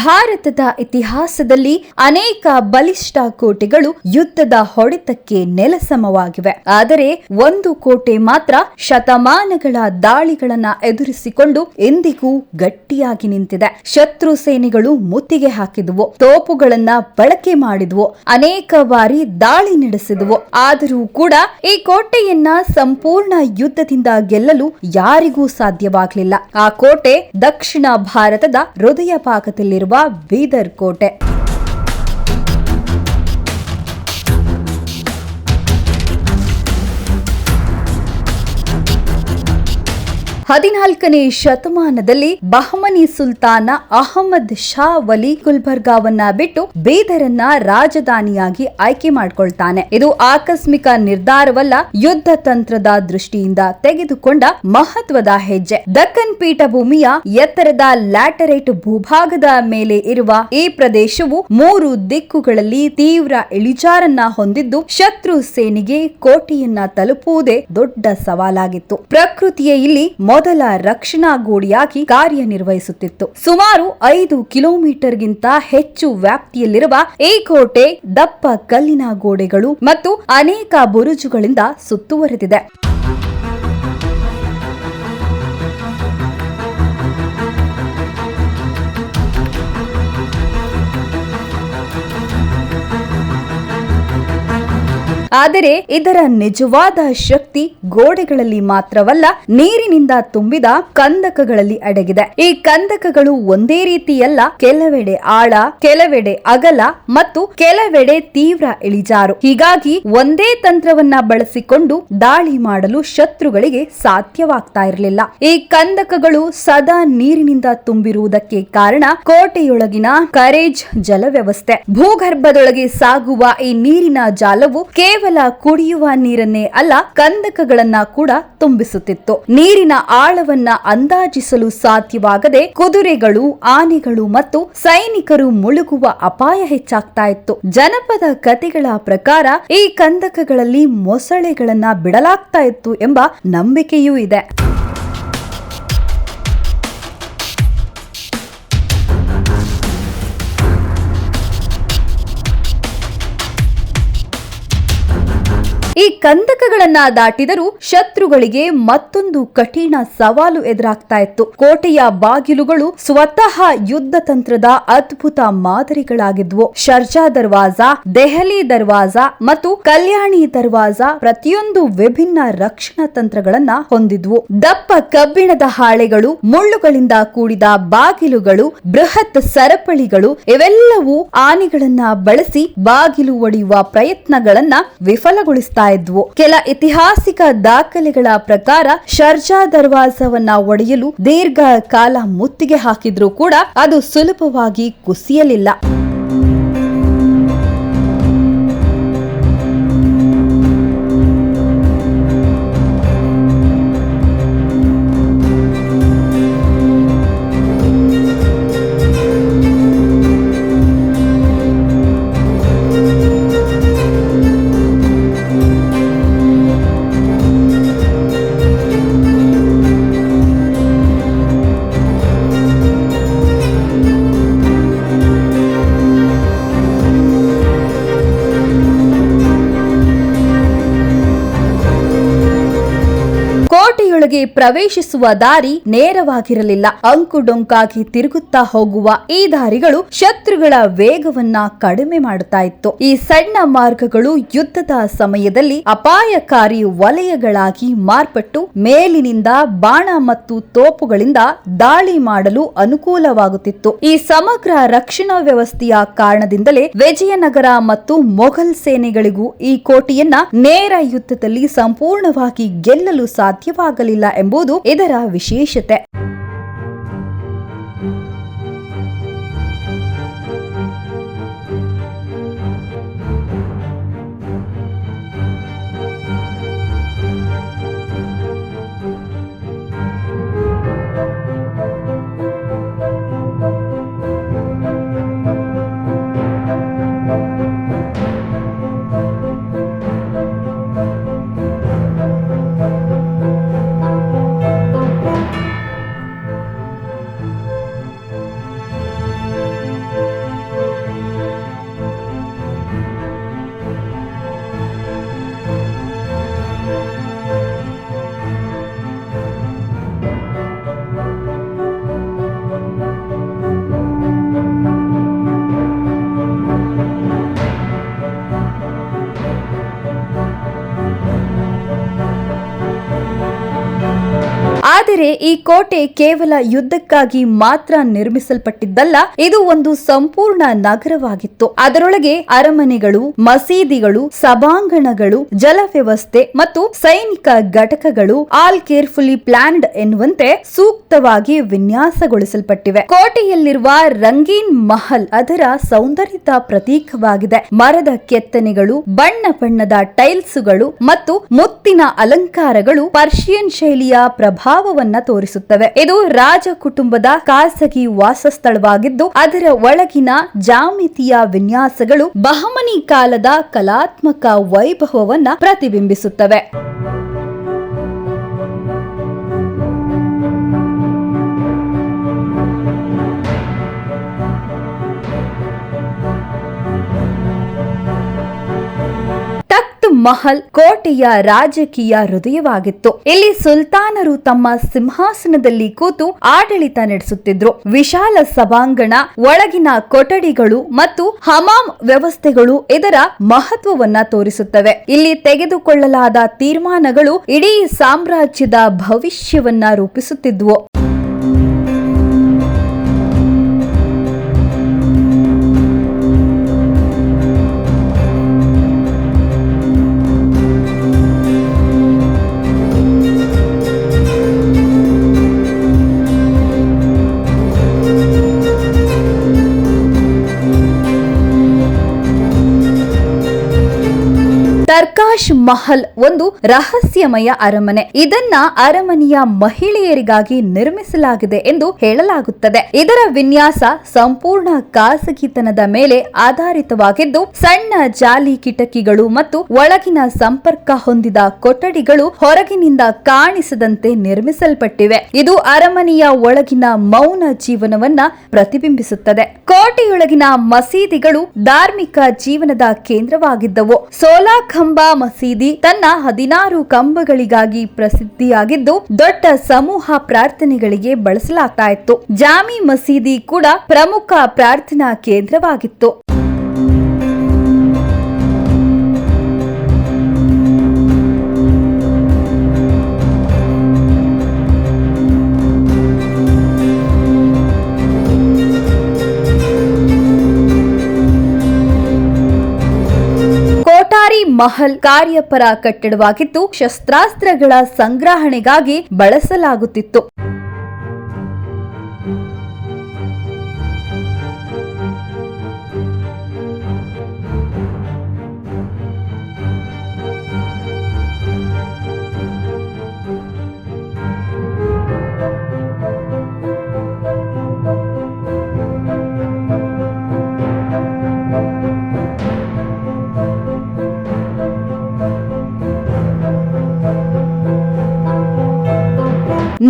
ಭಾರತದ ಇತಿಹಾಸದಲ್ಲಿ ಅನೇಕ ಬಲಿಷ್ಠ ಕೋಟೆಗಳು ಯುದ್ಧದ ಹೊಡೆತಕ್ಕೆ ನೆಲಸಮವಾಗಿವೆ. ಆದರೆ ಒಂದು ಕೋಟೆ ಮಾತ್ರ ಶತಮಾನಗಳ ದಾಳಿಗಳನ್ನ ಎದುರಿಸಿಕೊಂಡು ಎಂದಿಗೂ ಗಟ್ಟಿಯಾಗಿ ನಿಂತಿದೆ. ಶತ್ರು ಸೇನೆಗಳು ಮುತ್ತಿಗೆ ಹಾಕಿದುವು, ತೋಪುಗಳನ್ನ ಬಳಕೆ ಮಾಡಿದ್ವು, ಅನೇಕ ಬಾರಿ ದಾಳಿ ನಡೆಸಿದವು. ಆದರೂ ಕೂಡ ಈ ಕೋಟೆಯನ್ನ ಸಂಪೂರ್ಣ ಯುದ್ಧದಿಂದ ಗೆಲ್ಲಲು ಯಾರಿಗೂ ಸಾಧ್ಯವಾಗಲಿಲ್ಲ. ಆ ಕೋಟೆ ದಕ್ಷಿಣ ಭಾರತದ ಹೃದಯ ಭಾಗದಲ್ಲಿರುವ ಬೀದರ್ ಕೋಟೆ. ಹದಿನಾಲ್ಕನೇ ಶತಮಾನದಲ್ಲಿ ಬಹಮನಿ ಸುಲ್ತಾನ ಅಹಮದ್ ಶಾ ವಲಿ ಗುಲ್ಬರ್ಗಾವನ್ನ ಬಿಟ್ಟು ಬೀದರನ್ನ ರಾಜಧಾನಿಯಾಗಿ ಆಯ್ಕೆ ಮಾಡಿಕೊಳ್ತಾನೆ. ಇದು ಆಕಸ್ಮಿಕ ನಿರ್ಧಾರವಲ್ಲ, ಯುದ್ಧ ತಂತ್ರದ ದೃಷ್ಟಿಯಿಂದ ತೆಗೆದುಕೊಂಡ ಮಹತ್ವದ ಹೆಜ್ಜೆ. ದಕ್ಕನ್ ಪೀಠಭೂಮಿಯ ಎತ್ತರದ ಲ್ಯಾಟರೈಟ್ ಭೂಭಾಗದ ಮೇಲೆ ಇರುವ ಈ ಪ್ರದೇಶವು 3 ದಿಕ್ಕುಗಳಲ್ಲಿ ತೀವ್ರ ಇಳಿಜಾರನ್ನ ಹೊಂದಿದ್ದು ಶತ್ರು ಸೇನೆಗೆ ಕೋಟೆಯನ್ನ ತಲುಪುವುದೇ ದೊಡ್ಡ ಸವಾಲಾಗಿತ್ತು. ಪ್ರಕೃತಿಯೇ ಇಲ್ಲಿ ಮೊದಲ ರಕ್ಷಣಾ ಗೋಡೆಯಾಗಿ ಕಾರ್ಯನಿರ್ವಹಿಸುತ್ತಿತ್ತು. ಸುಮಾರು 5 ಕಿಲೋಮೀಟರ್ಗಿಂತ ಹೆಚ್ಚು ವ್ಯಾಪ್ತಿಯಲ್ಲಿರುವ ಈ ಕೋಟೆ ದಪ್ಪ ಕಲ್ಲಿನ ಗೋಡೆಗಳು ಮತ್ತು ಅನೇಕ ಬುರುಜುಗಳಿಂದ ಸುತ್ತುವರೆದಿದೆ. ಆದರೆ ಇದರ ನಿಜವಾದ ಶಕ್ತಿ ಗೋಡೆಗಳಲ್ಲಿ ಮಾತ್ರವಲ್ಲ, ನೀರಿನಿಂದ ತುಂಬಿದ ಕಂದಕಗಳಲ್ಲಿ ಅಡಗಿದೆ. ಈ ಕಂದಕಗಳು ಒಂದೇ ರೀತಿಯಲ್ಲ, ಕೆಲವೆಡೆ ಆಳ, ಕೆಲವೆಡೆ ಅಗಲ ಮತ್ತು ಕೆಲವೆಡೆ ತೀವ್ರ ಇಳಿಜಾರು. ಹೀಗಾಗಿ ಒಂದೇ ತಂತ್ರವನ್ನ ಬಳಸಿಕೊಂಡು ದಾಳಿ ಮಾಡಲು ಶತ್ರುಗಳಿಗೆ ಸಾಧ್ಯವಾಗ್ತಾ ಇರಲಿಲ್ಲ. ಈ ಕಂದಕಗಳು ಸದಾ ನೀರಿನಿಂದ ತುಂಬಿರುವುದಕ್ಕೆ ಕಾರಣ ಕೋಟೆಯೊಳಗಿನ ಕರೇಜ್ ಜಲ ವ್ಯವಸ್ಥೆ. ಭೂಗರ್ಭದೊಳಗೆ ಸಾಗುವ ಈ ನೀರಿನ ಜಾಲವು ಕೇವಲ ಕುಡಿಯುವ ನೀರನ್ನೇ ಅಲ್ಲ, ಕಂದಕಗಳನ್ನ ಕೂಡ ತುಂಬಿಸುತ್ತಿತ್ತು. ನೀರಿನ ಆಳವನ್ನ ಅಂದಾಜಿಸಲು ಸಾಧ್ಯವಾಗದೆ ಕುದುರೆಗಳು, ಆನೆಗಳು ಮತ್ತು ಸೈನಿಕರು ಮುಳುಗುವ ಅಪಾಯ ಹೆಚ್ಚಾಗ್ತಾ ಇತ್ತು. ಜನಪದ ಕಥೆಗಳ ಪ್ರಕಾರ ಈ ಕಂದಕಗಳಲ್ಲಿ ಮೊಸಳೆಗಳನ್ನ ಬಿಡಲಾಗ್ತಾ ಇತ್ತು ಎಂಬ ನಂಬಿಕೆಯೂ ಇದೆ. ಈ ಕಂದಕಗಳನ್ನ ದಾಟಿದರೂ ಶತ್ರುಗಳಿಗೆ ಮತ್ತೊಂದು ಕಠಿಣ ಸವಾಲು ಎದುರಾಗ್ತಾ ಇತ್ತು. ಕೋಟೆಯ ಬಾಗಿಲುಗಳು ಸ್ವತಃ ಯುದ್ಧ ತಂತ್ರದ ಅದ್ಭುತ ಮಾದರಿಗಳಾಗಿದ್ವು. ಶರ್ಜಾ ದರ್ವಾಜಾ, ದೆಹಲಿ ದರ್ವಾಜಾ ಮತ್ತು ಕಲ್ಯಾಣಿ ದರ್ವಾಜಾ ಪ್ರತಿಯೊಂದು ವಿಭಿನ್ನ ರಕ್ಷಣಾ ತಂತ್ರಗಳನ್ನ ಹೊಂದಿದ್ವು. ದಪ್ಪ ಕಬ್ಬಿಣದ ಹಾಳೆಗಳು, ಮುಳ್ಳುಗಳಿಂದ ಕೂಡಿದ ಬಾಗಿಲುಗಳು, ಬೃಹತ್ ಸರಪಳಿಗಳು ಇವೆಲ್ಲವೂ ಆನೆಗಳನ್ನ ಬಳಸಿ ಬಾಗಿಲು ಒಡೆಯುವ ಪ್ರಯತ್ನಗಳನ್ನ ವಿಫಲಗೊಳಿಸ್ತಾ ಇದ್ವು. ಕೆಲ ಐತಿಹಾಸಿಕ ದಾಖಲೆಗಳ ಪ್ರಕಾರ ಶರ್ಜಾ ದರ್ವಾಜವನ್ನ ಒಡೆಯಲು ದೀರ್ಘ ಕಾಲ ಮುತ್ತಿಗೆ ಹಾಕಿದ್ರೂ ಕೂಡ ಅದು ಸುಲಭವಾಗಿ ಕುಸಿಯಲಿಲ್ಲ. ಕೋಟೆಯೊಳಗೆ ಪ್ರವೇಶಿಸುವ ದಾರಿ ನೇರವಾಗಿರಲಿಲ್ಲ. ಅಂಕುಡೊಂಕಾಗಿ ತಿರುಗುತ್ತಾ ಹೋಗುವ ಈ ದಾರಿಗಳು ಶತ್ರುಗಳ ವೇಗವನ್ನ ಕಡಿಮೆ ಮಾಡುತ್ತಾ ಇತ್ತು. ಈ ಸಣ್ಣ ಮಾರ್ಗಗಳು ಯುದ್ಧದ ಸಮಯದಲ್ಲಿ ಅಪಾಯಕಾರಿ ವಲಯಗಳಾಗಿ ಮಾರ್ಪಟ್ಟು ಮೇಲಿನಿಂದ ಬಾಣ ಮತ್ತು ತೋಪುಗಳಿಂದ ದಾಳಿ ಮಾಡಲು ಅನುಕೂಲವಾಗುತ್ತಿತ್ತು. ಈ ಸಮಗ್ರ ರಕ್ಷಣಾ ವ್ಯವಸ್ಥೆಯ ಕಾರಣದಿಂದಲೇ ವಿಜಯನಗರ ಮತ್ತು ಮೊಘಲ್ ಸೇನೆಗಳಿಗೂ ಈ ಕೋಟೆಯನ್ನ ನೇರ ಯುದ್ಧದಲ್ಲಿ ಸಂಪೂರ್ಣವಾಗಿ ಗೆಲ್ಲಲು ಸಾಧ್ಯವಾಗಲಿಲ್ಲ ಎಂಬುದು ಇದರ ವಿಶೇಷತೆ. ಆದರೆ ಈ ಕೋಟೆ ಕೇವಲ ಯುದ್ಧಕ್ಕಾಗಿ ಮಾತ್ರ ನಿರ್ಮಿಸಲ್ಪಟ್ಟಿದ್ದಲ್ಲ, ಇದು ಒಂದು ಸಂಪೂರ್ಣ ನಗರವಾಗಿತ್ತು. ಅದರೊಳಗೆ ಅರಮನೆಗಳು, ಮಸೀದಿಗಳು, ಸಭಾಂಗಣಗಳು, ಜಲ ವ್ಯವಸ್ಥೆ ಮತ್ತು ಸೈನಿಕ ಘಟಕಗಳು ಆಲ್ ಕೇರ್ಫುಲಿ ಪ್ಲಾನ್ಡ್ ಎನ್ನುವಂತೆ ಸೂಕ್ತವಾಗಿ ವಿನ್ಯಾಸಗೊಳಿಸಲ್ಪಟ್ಟಿವೆ. ಕೋಟೆಯಲ್ಲಿರುವ ರಂಗೀನ್ ಮಹಲ್ ಅದರ ಸೌಂದರ್ಯದ ಪ್ರತೀಕವಾಗಿದೆ. ಮರದ ಕೆತ್ತನೆಗಳು, ಬಣ್ಣ ಬಣ್ಣದ ಟೈಲ್ಸ್ಗಳು ಮತ್ತು ಮುತ್ತಿನ ಅಲಂಕಾರಗಳು ಪರ್ಷಿಯನ್ ಶೈಲಿಯ ಪ್ರಭಾವವನ್ನ ತೋರಿಸುತ್ತವೆ. ಇದು ರಾಜ ಕುಟುಂಬದ ಖಾಸಗಿ ವಾಸಸ್ಥಳವಾಗಿದ್ದು, ಅದರ ಒಳಗಿನ ಜಾಮಿತಿಯ ವಿನ್ಯಾಸಗಳು ಬಹಮನಿ ಕಾಲದ ಕಲಾತ್ಮಕ ವೈಭವವನ್ನ ಪ್ರತಿಬಿಂಬಿಸುತ್ತವೆ. ಮಹಲ್ ಕೋಟೆಯ ರಾಜಕೀಯ ಹೃದಯವಾಗಿತ್ತು. ಇಲ್ಲಿ ಸುಲ್ತಾನರು ತಮ್ಮ ಸಿಂಹಾಸನದಲ್ಲಿ ಕೂತು ಆಡಳಿತ ನಡೆಸುತ್ತಿದ್ರು. ವಿಶಾಲ ಸಭಾಂಗಣ, ಒಳಗಿನ ಕೊಠಡಿಗಳು ಮತ್ತು ಹಮಾಮ್ ವ್ಯವಸ್ಥೆಗಳು ಇದರ ಮಹತ್ವವನ್ನ ತೋರಿಸುತ್ತವೆ. ಇಲ್ಲಿ ತೆಗೆದುಕೊಳ್ಳಲಾದ ತೀರ್ಮಾನಗಳು ಇಡೀ ಸಾಮ್ರಾಜ್ಯದ ಭವಿಷ್ಯವನ್ನ ರೂಪಿಸುತ್ತಿದ್ವು. ತರ್ಕಾಶ್ ಮಹಲ್ ಒಂದು ರಹಸ್ಯಮಯ ಅರಮನೆ. ಇದನ್ನ ಅರಮನೆಯ ಮಹಿಳೆಯರಿಗಾಗಿ ನಿರ್ಮಿಸಲಾಗಿದೆ ಎಂದು ಹೇಳಲಾಗುತ್ತದೆ. ಇದರ ವಿನ್ಯಾಸ ಸಂಪೂರ್ಣ ಖಾಸಗಿತನದ ಮೇಲೆ ಆಧಾರಿತವಾಗಿದ್ದು, ಸಣ್ಣ ಜಾಲಿ ಕಿಟಕಿಗಳು ಮತ್ತು ಒಳಗಿನ ಸಂಪರ್ಕ ಹೊಂದಿದ ಕೊಠಡಿಗಳು ಹೊರಗಿನಿಂದ ಕಾಣಿಸದಂತೆ ನಿರ್ಮಿಸಲ್ಪಟ್ಟಿವೆ. ಇದು ಅರಮನೆಯ ಒಳಗಿನ ಮೌನ ಜೀವನವನ್ನ ಪ್ರತಿಬಿಂಬಿಸುತ್ತದೆ. ಕೋಟೆಯೊಳಗಿನ ಮಸೀದಿಗಳು ಧಾರ್ಮಿಕ ಜೀವನದ ಕೇಂದ್ರವಾಗಿದ್ದವು. ಸೋಲಾಖಂಬಾ ಮಸೀದಿ ತನ್ನ 16 ಕಂಬಗಳಿಗಾಗಿ ಪ್ರಸಿದ್ಧಿಯಾಗಿದ್ದು, ದೊಡ್ಡ ಸಮೂಹ ಪ್ರಾರ್ಥನೆಗಳಿಗೆ ಬಳಸಲಾಗ್ತಾ ಇತ್ತು. ಜಾಮಿ ಮಸೀದಿ ಕೂಡ ಪ್ರಮುಖ ಪ್ರಾರ್ಥನಾ ಕೇಂದ್ರವಾಗಿತ್ತು. ಮಹಲ್ ಕಾರ್ಯಪರ ಕಟ್ಟಡವಾಗಿದ್ದು, ಶಸ್ತ್ರಾಸ್ತ್ರಗಳ ಸಂಗ್ರಹಣೆಗಾಗಿ ಬಳಸಲಾಗುತ್ತಿತ್ತು.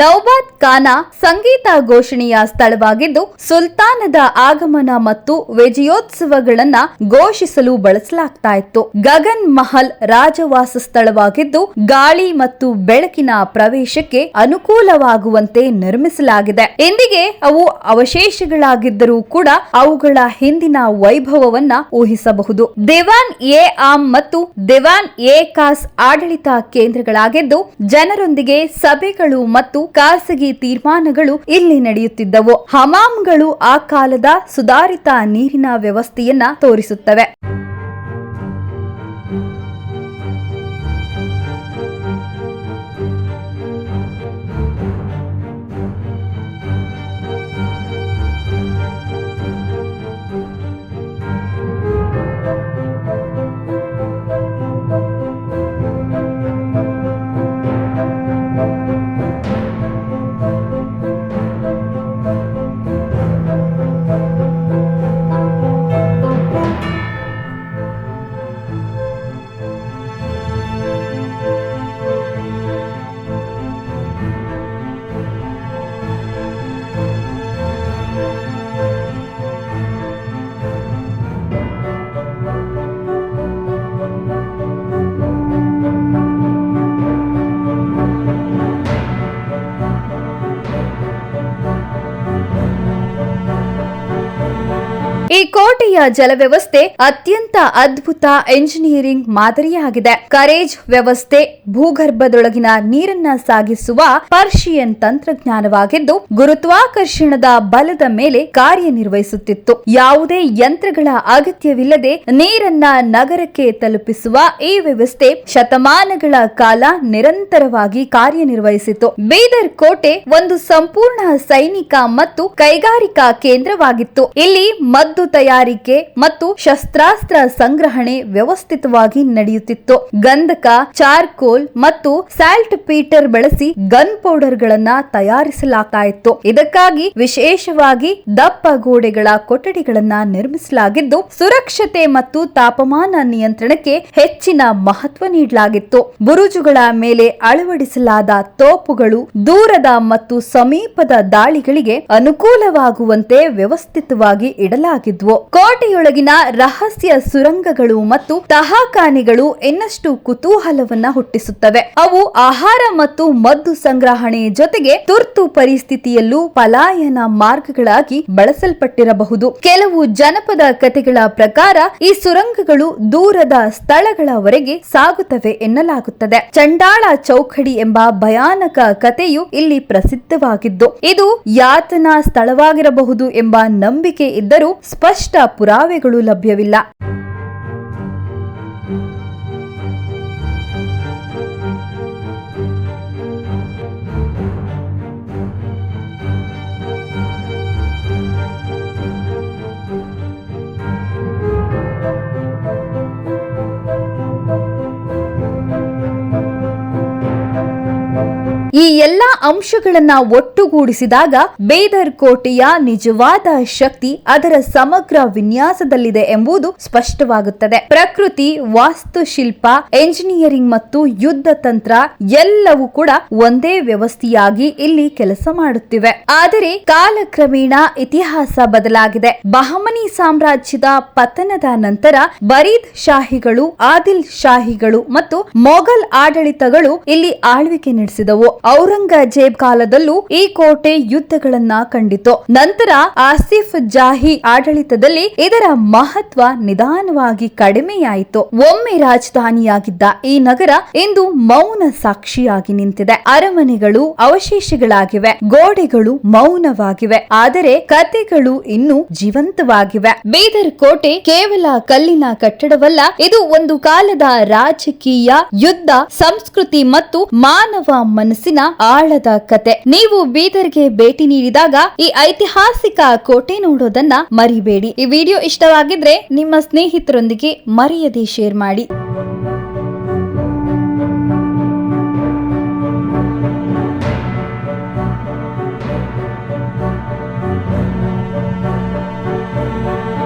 ನೌಬಾದ್ ಖಾನ ಸಂಗೀತ ಘೋಷಣೆಯ ಸ್ಥಳವಾಗಿದ್ದು, ಸುಲ್ತಾನದ ಆಗಮನ ಮತ್ತು ವಿಜಯೋತ್ಸವಗಳನ್ನ ಘೋಷಿಸಲು ಬಳಸಲಾಗ್ತಾ ಇತ್ತು. ಗಗನ್ ಮಹಲ್ ರಾಜವಾಸ ಸ್ಥಳವಾಗಿದ್ದು, ಗಾಳಿ ಮತ್ತು ಬೆಳಕಿನ ಪ್ರವೇಶಕ್ಕೆ ಅನುಕೂಲವಾಗುವಂತೆ ನಿರ್ಮಿಸಲಾಗಿದೆ. ಇಂದಿಗೆ ಅವು ಅವಶೇಷಗಳಾಗಿದ್ದರೂ ಕೂಡ ಅವುಗಳ ಹಿಂದಿನ ವೈಭವವನ್ನ ಊಹಿಸಬಹುದು. ದಿವಾನ್ ಎ ಆಮ್ ಮತ್ತು ದಿವಾನ್ ಎ ಖಾಸ್ ಆಡಳಿತ ಕೇಂದ್ರಗಳಾಗಿದ್ದು, ಜನರೊಂದಿಗೆ ಸಭೆಗಳು ಮತ್ತು ಖಾಸಗಿ ತೀರ್ಮಾನಗಳು ಇಲ್ಲಿ ನಡೆಯುತ್ತಿದ್ದವು. ಹಮಾಮ್ಗಳು ಆ ಕಾಲದ ಸುಧಾರಿತ ನೀರಿನ ವ್ಯವಸ್ಥೆಯನ್ನ ತೋರಿಸುತ್ತವೆ. ಈ ಕೋಟೆ ಕೋಟೆಯ ಜಲವ್ಯವಸ್ಥೆ ಅತ್ಯಂತ ಅದ್ಭುತ ಎಂಜಿನಿಯರಿಂಗ್ ಮಾದರಿಯಾಗಿದೆ. ಕರೇಜ್ ವ್ಯವಸ್ಥೆ ಭೂಗರ್ಭದೊಳಗಿನ ನೀರನ್ನ ಸಾಗಿಸುವ ಪರ್ಷಿಯನ್ ತಂತ್ರಜ್ಞಾನವಾಗಿದ್ದು ಗುರುತ್ವಾಕರ್ಷಣದ ಬಲದ ಮೇಲೆ ಕಾರ್ಯನಿರ್ವಹಿಸುತ್ತಿತ್ತು. ಯಾವುದೇ ಯಂತ್ರಗಳ ಅಗತ್ಯವಿಲ್ಲದೆ ನೀರನ್ನ ನಗರಕ್ಕೆ ತಲುಪಿಸುವ ಈ ವ್ಯವಸ್ಥೆ ಶತಮಾನಗಳ ಕಾಲ ನಿರಂತರವಾಗಿ ಕಾರ್ಯನಿರ್ವಹಿಸಿತು. ಬೀದರ್ ಕೋಟೆ ಒಂದು ಸಂಪೂರ್ಣ ಸೈನಿಕ ಮತ್ತು ಕೈಗಾರಿಕಾ ಕೇಂದ್ರವಾಗಿತ್ತು. ಇಲ್ಲಿ ಮದ್ದು ತಯಾರಿಕೆ ಮತ್ತು ಶಸ್ತ್ರಾಸ್ತ್ರ ಸಂಗ್ರಹಣೆ ವ್ಯವಸ್ಥಿತವಾಗಿ ನಡೆಯುತ್ತಿತ್ತು. ಗಂಧಕ, ಚಾರ್ಕೋಲ್ ಮತ್ತು ಸಾಲ್ಟ್ ಪೀಟರ್ ಬಳಸಿ ಗನ್ ಪೌಡರ್ ಗಳನ್ನ ತಯಾರಿಸಲಾಗ್ತಾ ಇತ್ತು. ಇದಕ್ಕಾಗಿ ವಿಶೇಷವಾಗಿ ದಪ್ಪ ಗೋಡೆಗಳ ಕೊಠಡಿಗಳನ್ನ ನಿರ್ಮಿಸಲಾಗಿದ್ದು ಸುರಕ್ಷತೆ ಮತ್ತು ತಾಪಮಾನ ನಿಯಂತ್ರಣಕ್ಕೆ ಹೆಚ್ಚಿನ ಮಹತ್ವ ನೀಡಲಾಗಿತ್ತು. ಬುರುಜುಗಳ ಮೇಲೆ ಅಳವಡಿಸಲಾದ ತೋಪುಗಳು ದೂರದ ಮತ್ತು ಸಮೀಪದ ದಾಳಿಗಳಿಗೆ ಅನುಕೂಲವಾಗುವಂತೆ ವ್ಯವಸ್ಥಿತವಾಗಿ ಇಡಲಾಗಿದ್ವು. ಕೋಟೆಯೊಳಗಿನ ರಹಸ್ಯ ಸುರಂಗಗಳು ಮತ್ತು ತಹಖಾನೆಗಳು ಇನ್ನಷ್ಟು ಕುತೂಹಲವನ್ನ ಹುಟ್ಟಿಸುತ್ತವೆ. ಅವು ಆಹಾರ ಮತ್ತು ಮದ್ದು ಸಂಗ್ರಹಣೆ ಜೊತೆಗೆ ತುರ್ತು ಪರಿಸ್ಥಿತಿಯಲ್ಲೂ ಪಲಾಯನ ಮಾರ್ಗಗಳಾಗಿ ಬಳಸಲ್ಪಟ್ಟಿರಬಹುದು. ಕೆಲವು ಜನಪದ ಕಥೆಗಳ ಪ್ರಕಾರ ಈ ಸುರಂಗಗಳು ದೂರದ ಸ್ಥಳಗಳವರೆಗೆ ಸಾಗುತ್ತವೆ ಎನ್ನಲಾಗುತ್ತದೆ. ಚಂಡಾಳ ಚೌಕಡಿ ಎಂಬ ಭಯಾನಕ ಕಥೆಯು ಇಲ್ಲಿ ಪ್ರಸಿದ್ಧವಾಗಿದ್ದು ಇದು ಯಾತನಾ ಸ್ಥಳವಾಗಿರಬಹುದು ಎಂಬ ನಂಬಿಕೆ ಇದ್ದರೂ ಸ್ಪಷ್ಟ ಪುರಾವೆಗಳು ಲಭ್ಯವಿಲ್ಲ. ಈ ಎಲ್ಲಾ ಅಂಶಗಳನ್ನ ಒಟ್ಟುಗೂಡಿಸಿದಾಗ ಬೀದರ್ ಕೋಟೆಯ ನಿಜವಾದ ಶಕ್ತಿ ಅದರ ಸಮಗ್ರ ವಿನ್ಯಾಸದಲ್ಲಿದೆ ಎಂಬುದು ಸ್ಪಷ್ಟವಾಗುತ್ತದೆ. ಪ್ರಕೃತಿ, ವಾಸ್ತುಶಿಲ್ಪ, ಎಂಜಿನಿಯರಿಂಗ್ ಮತ್ತು ಯುದ್ಧ ತಂತ್ರ ಎಲ್ಲವೂ ಕೂಡ ಒಂದೇ ವ್ಯವಸ್ಥೆಯಾಗಿ ಇಲ್ಲಿ ಕೆಲಸ ಮಾಡುತ್ತಿವೆ. ಆದರೆ ಕಾಲಕ್ರಮೇಣ ಇತಿಹಾಸ ಬದಲಾಗಿದೆ. ಬಹಮನಿ ಸಾಮ್ರಾಜ್ಯದ ಪತನದ ನಂತರ ಬರೀದ್ ಶಾಹಿಗಳು, ಆದಿಲ್ ಶಾಹಿಗಳು ಮತ್ತು ಮೊಘಲ್ ಆಡಳಿತಗಳು ಇಲ್ಲಿ ಆಳ್ವಿಕೆ ನಡೆಸಿದವು. ಔರಂಗಜೇಬ್ ಕಾಲದಲ್ಲೂ ಈ ಕೋಟೆ ಯುದ್ಧಗಳನ್ನ ಕಂಡಿತು. ನಂತರ ಆಸಿಫ್ ಜಾಹಿ ಆಡಳಿತದಲ್ಲಿ ಇದರ ಮಹತ್ವ ನಿಧಾನವಾಗಿ ಕಡಿಮೆಯಾಯಿತು. ಒಮ್ಮೆ ರಾಜಧಾನಿಯಾಗಿದ್ದ ಈ ನಗರ ಇಂದು ಮೌನ ಸಾಕ್ಷಿಯಾಗಿ ನಿಂತಿದೆ. ಅರಮನೆಗಳು ಅವಶೇಷಗಳಾಗಿವೆ, ಗೋಡೆಗಳು ಮೌನವಾಗಿವೆ, ಆದರೆ ಕಥೆಗಳು ಇನ್ನೂ ಜೀವಂತವಾಗಿವೆ. ಬೀದರ್ ಕೋಟೆ ಕೇವಲ ಕಲ್ಲಿನ ಕಟ್ಟಡವಲ್ಲ, ಇದು ಒಂದು ಕಾಲದ ರಾಜಕೀಯ, ಯುದ್ಧ, ಸಂಸ್ಕೃತಿ ಮತ್ತು ಮಾನವ ಮನಸ್ಸಿನ ಆಳದ ಕತೆ. ನೀವು ಬೀದರ್ಗೆ ಭೇಟಿ ನೀಡಿದಾಗ ಈ ಐತಿಹಾಸಿಕ ಕೋಟೆ ನೋಡೋದನ್ನ ಮರಿಬೇಡಿ. ಈ ವಿಡಿಯೋ ಇಷ್ಟವಾಗಿದ್ರೆ ನಿಮ್ಮ ಸ್ನೇಹಿತರೊಂದಿಗೆ ಮರೆಯದೆ ಶೇರ್ ಮಾಡಿ.